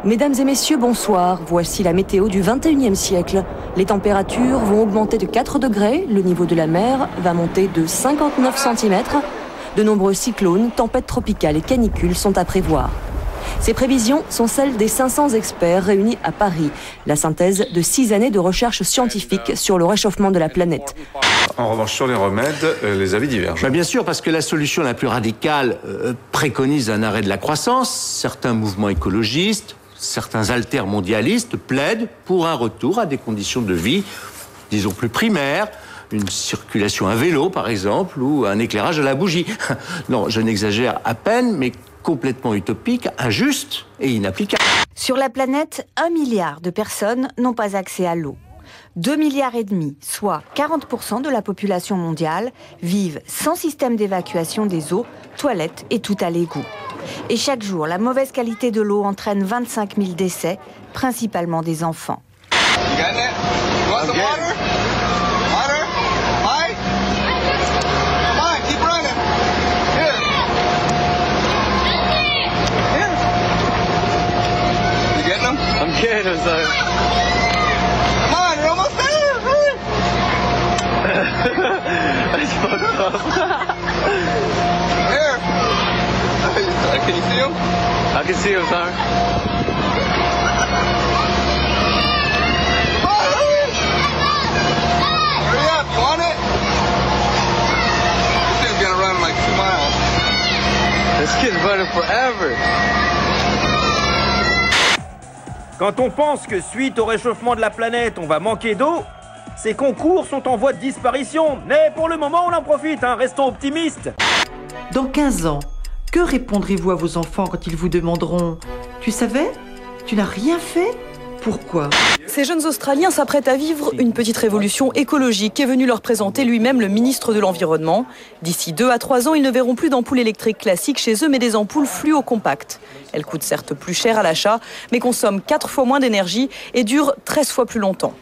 Mesdames et messieurs, bonsoir. Voici la météo du 21e siècle. Les températures vont augmenter de 4 degrés, le niveau de la mer va monter de 59 cm. De nombreux cyclones, tempêtes tropicales et canicules sont à prévoir. Ces prévisions sont celles des 500 experts réunis à Paris, la synthèse de 6 années de recherche scientifique sur le réchauffement de la planète. En revanche, sur les remèdes, les avis divergent. Bien sûr, parce que la solution la plus radicale préconise un arrêt de la croissance. Certains mouvements écologistes, certains altermondialistes plaident pour un retour à des conditions de vie, disons, plus primaires, une circulation à vélo, par exemple, ou un éclairage à la bougie. Non, je n'exagère à peine, mais complètement utopique, injuste et inapplicable. Sur la planète, 1 milliard de personnes n'ont pas accès à l'eau. 2,5 milliards, soit 40% de la population mondiale, vivent sans système d'évacuation des eaux, toilettes et tout à l'égout. Et chaque jour, la mauvaise qualité de l'eau entraîne 25 000 décès, principalement des enfants. I'm getting him, son. Come on, you're almost there. That's fucked up. Here. Can you see him? I can see him, son. Hurry up, you want it? This thing's gonna run like 2 miles. This kid's running forever. Quand on pense que suite au réchauffement de la planète, on va manquer d'eau, ces concours sont en voie de disparition. Mais pour le moment, on en profite, restons optimistes. Dans 15 ans, que répondrez-vous à vos enfants quand ils vous demanderont « Tu savais? Tu n'as rien fait? Pourquoi ?» Ces jeunes Australiens s'apprêtent à vivre une petite révolution écologique qu'est venu leur présenter lui-même le ministre de l'Environnement. D'ici 2 à 3 ans, ils ne verront plus d'ampoules électriques classiques chez eux, mais des ampoules fluo-compactes. Elles coûtent certes plus cher à l'achat, mais consomment 4 fois moins d'énergie et durent 13 fois plus longtemps.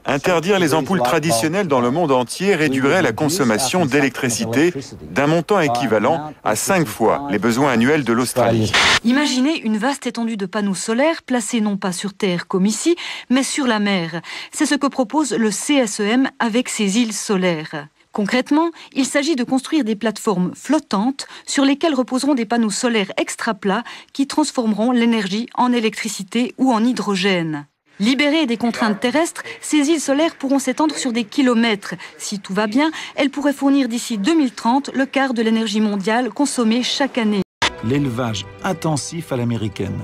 Interdire les ampoules traditionnelles dans le monde entier réduirait la consommation d'électricité d'un montant équivalent à 5 fois les besoins annuels de l'Australie. Imaginez une vaste étendue de panneaux solaires placés non pas sur terre comme ici, mais sur la mer. C'est ce que propose le CSEM avec ses îles solaires. Concrètement, il s'agit de construire des plateformes flottantes sur lesquelles reposeront des panneaux solaires extra plats qui transformeront l'énergie en électricité ou en hydrogène. Libérées des contraintes terrestres, ces îles solaires pourront s'étendre sur des kilomètres. Si tout va bien, elles pourraient fournir d'ici 2030 le quart de l'énergie mondiale consommée chaque année. L'élevage intensif à l'américaine.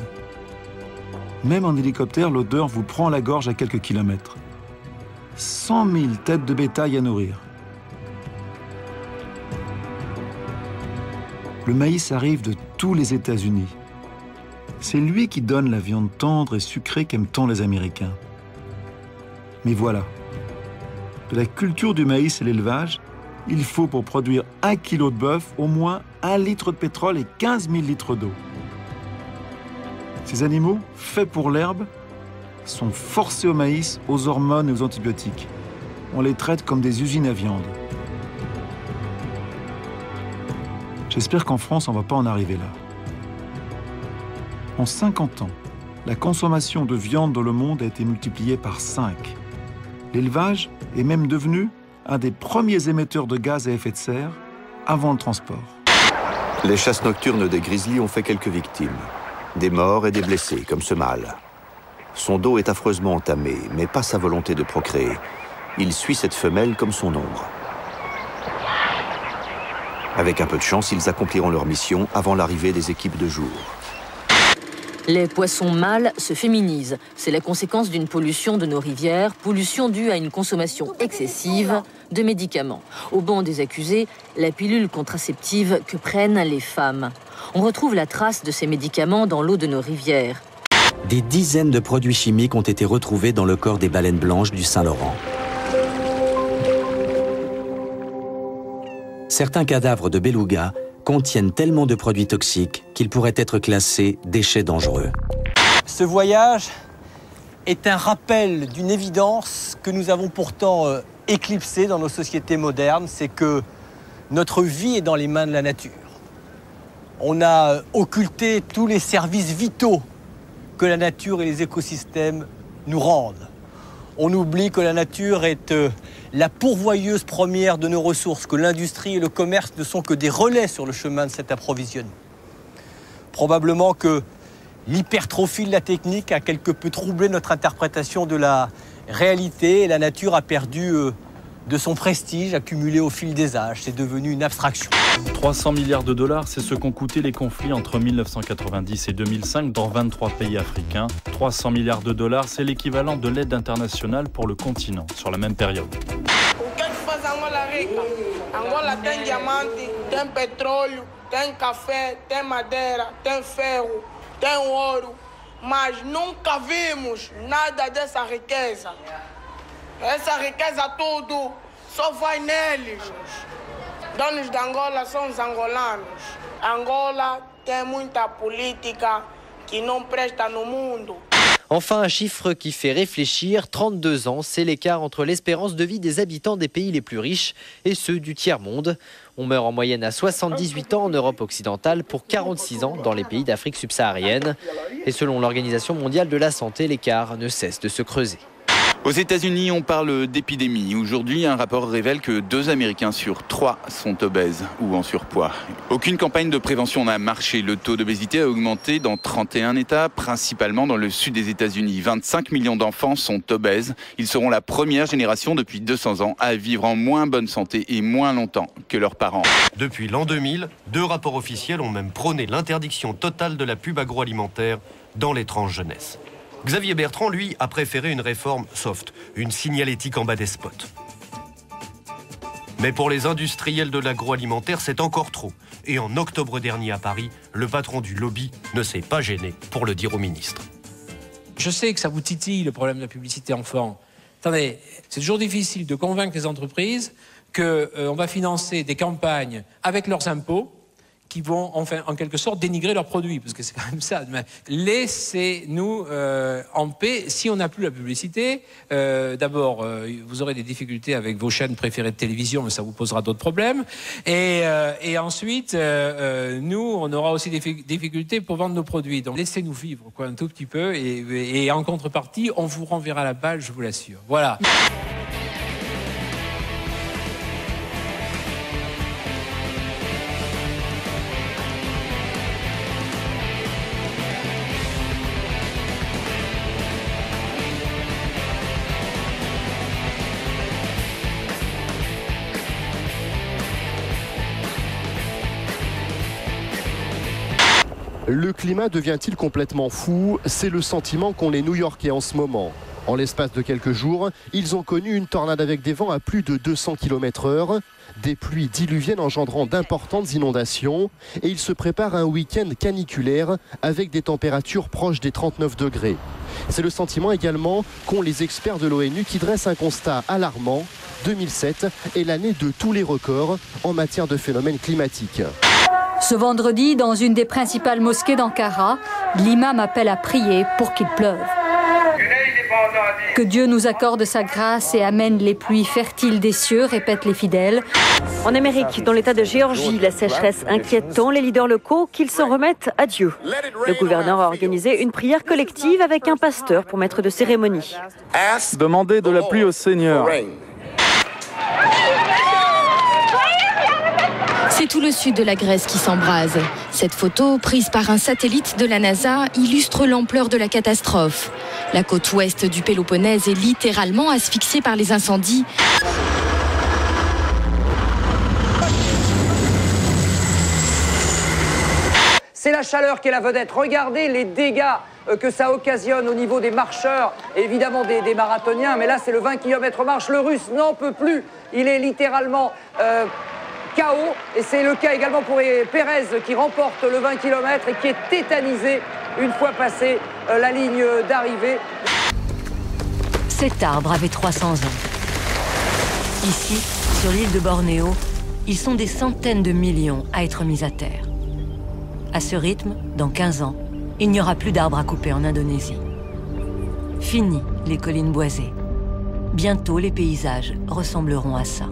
Même en hélicoptère, l'odeur vous prend la gorge à quelques kilomètres. 100 000 têtes de bétail à nourrir. Le maïs arrive de tous les États-Unis. C'est lui qui donne la viande tendre et sucrée qu'aiment tant les Américains. Mais voilà, de la culture du maïs et l'élevage, il faut pour produire 1 kilo de bœuf au moins 1 litre de pétrole et 15 000 litres d'eau. Ces animaux, faits pour l'herbe, sont forcés au maïs, aux hormones et aux antibiotiques. On les traite comme des usines à viande. J'espère qu'en France, on ne va pas en arriver là. En 50 ans, la consommation de viande dans le monde a été multipliée par 5. L'élevage est même devenu un des premiers émetteurs de gaz à effet de serre avant le transport. Les chasses nocturnes des grizzlies ont fait quelques victimes. Des morts et des blessés, comme ce mâle. Son dos est affreusement entamé, mais pas sa volonté de procréer. Il suit cette femelle comme son ombre. Avec un peu de chance, ils accompliront leur mission avant l'arrivée des équipes de jour. Les poissons mâles se féminisent. C'est la conséquence d'une pollution de nos rivières, pollution due à une consommation excessive de médicaments. Au banc des accusés, la pilule contraceptive que prennent les femmes. On retrouve la trace de ces médicaments dans l'eau de nos rivières. Des dizaines de produits chimiques ont été retrouvés dans le corps des baleines blanches du Saint-Laurent. Certains cadavres de belugas contiennent tellement de produits toxiques qu'ils pourraient être classés déchets dangereux. Ce voyage est un rappel d'une évidence que nous avons pourtant éclipsée dans nos sociétés modernes, c'est que notre vie est dans les mains de la nature. On a occulté tous les services vitaux que la nature et les écosystèmes nous rendent. On oublie que la nature est la pourvoyeuse première de nos ressources, que l'industrie et le commerce ne sont que des relais sur le chemin de cet approvisionnement. Probablement que l'hypertrophie de la technique a quelque peu troublé notre interprétation de la réalité et la nature a perdu de son prestige accumulé au fil des âges. C'est devenu une abstraction. 300 milliards de dollars, c'est ce qu'ont coûté les conflits entre 1990 et 2005 dans 23 pays africains. 300 milliards de dollars, c'est l'équivalent de l'aide internationale pour le continent sur la même période. Angola tem diamante, tem petróleo, tem café, tem madeira, tem ferro, tem ouro, mas nunca vimos nada dessa riqueza. Essa riqueza tudo só vai neles. Donos de Angola são os angolanos. Angola tem muita política que não presta no mundo. Enfin, un chiffre qui fait réfléchir, 32 ans, c'est l'écart entre l'espérance de vie des habitants des pays les plus riches et ceux du tiers-monde. On meurt en moyenne à 78 ans en Europe occidentale pour 46 ans dans les pays d'Afrique subsaharienne. Et selon l'Organisation mondiale de la santé, l'écart ne cesse de se creuser. Aux États-Unis, on parle d'épidémie. Aujourd'hui, un rapport révèle que 2 Américains sur 3 sont obèses ou en surpoids. Aucune campagne de prévention n'a marché. Le taux d'obésité a augmenté dans 31 États, principalement dans le sud des États-Unis. 25 millions d'enfants sont obèses. Ils seront la première génération depuis 200 ans à vivre en moins bonne santé et moins longtemps que leurs parents. Depuis l'an 2000, 2 rapports officiels ont même prôné l'interdiction totale de la pub agroalimentaire dans les tranches jeunesse. Xavier Bertrand, lui, a préféré une réforme soft, une signalétique en bas des spots. Mais pour les industriels de l'agroalimentaire, c'est encore trop. Et en octobre dernier à Paris, le patron du lobby ne s'est pas gêné pour le dire au ministre. Je sais que ça vous titille, le problème de la publicité enfant. Attendez, c'est toujours difficile de convaincre les entreprises qu'on va financer des campagnes avec leurs impôts qui vont enfin, en quelque sorte dénigrer leurs produits, parce que c'est quand même ça. Laissez-nous en paix. Si on n'a plus la publicité, d'abord, vous aurez des difficultés avec vos chaînes préférées de télévision, mais ça vous posera d'autres problèmes. Et ensuite, nous, on aura aussi des difficultés pour vendre nos produits. Donc laissez-nous vivre quoi, un tout petit peu, et en contrepartie, on vous renverra la balle, je vous l'assure. Voilà. Le climat devient-il complètement fou? C'est le sentiment qu'ont les New-Yorkais en ce moment. En l'espace de quelques jours, ils ont connu une tornade avec des vents à plus de 200 km/h, des pluies diluviennes engendrant d'importantes inondations, et ils se préparent à un week-end caniculaire avec des températures proches des 39 degrés. C'est le sentiment également qu'ont les experts de l'ONU qui dressent un constat alarmant. 2007 est l'année de tous les records en matière de phénomènes climatiques. Ce vendredi, dans une des principales mosquées d'Ankara, l'imam appelle à prier pour qu'il pleuve. Que Dieu nous accorde sa grâce et amène les pluies fertiles des cieux, répètent les fidèles. En Amérique, dans l'état de Géorgie, la sécheresse inquiète tant les leaders locaux qu'ils s'en remettent à Dieu. Le gouverneur a organisé une prière collective avec un pasteur pour maître de cérémonie. Demandez de la pluie au Seigneur. C'est tout le sud de la Grèce qui s'embrase. Cette photo, prise par un satellite de la NASA, illustre l'ampleur de la catastrophe. La côte ouest du Péloponnèse est littéralement asphyxiée par les incendies. C'est la chaleur qui est la vedette. Regardez les dégâts que ça occasionne au niveau des marcheurs, et évidemment des marathoniens. Mais là, c'est le 20 km marche. Le Russe n'en peut plus. Il est littéralement KO. Et c'est le cas également pour Pérez qui remporte le 20 km et qui est tétanisé une fois passé la ligne d'arrivée. Cet arbre avait 300 ans. Ici, sur l'île de Bornéo, ils sont des centaines de millions à être mis à terre. À ce rythme, dans 15 ans, il n'y aura plus d'arbres à couper en Indonésie. Fini les collines boisées. Bientôt, les paysages ressembleront à ça.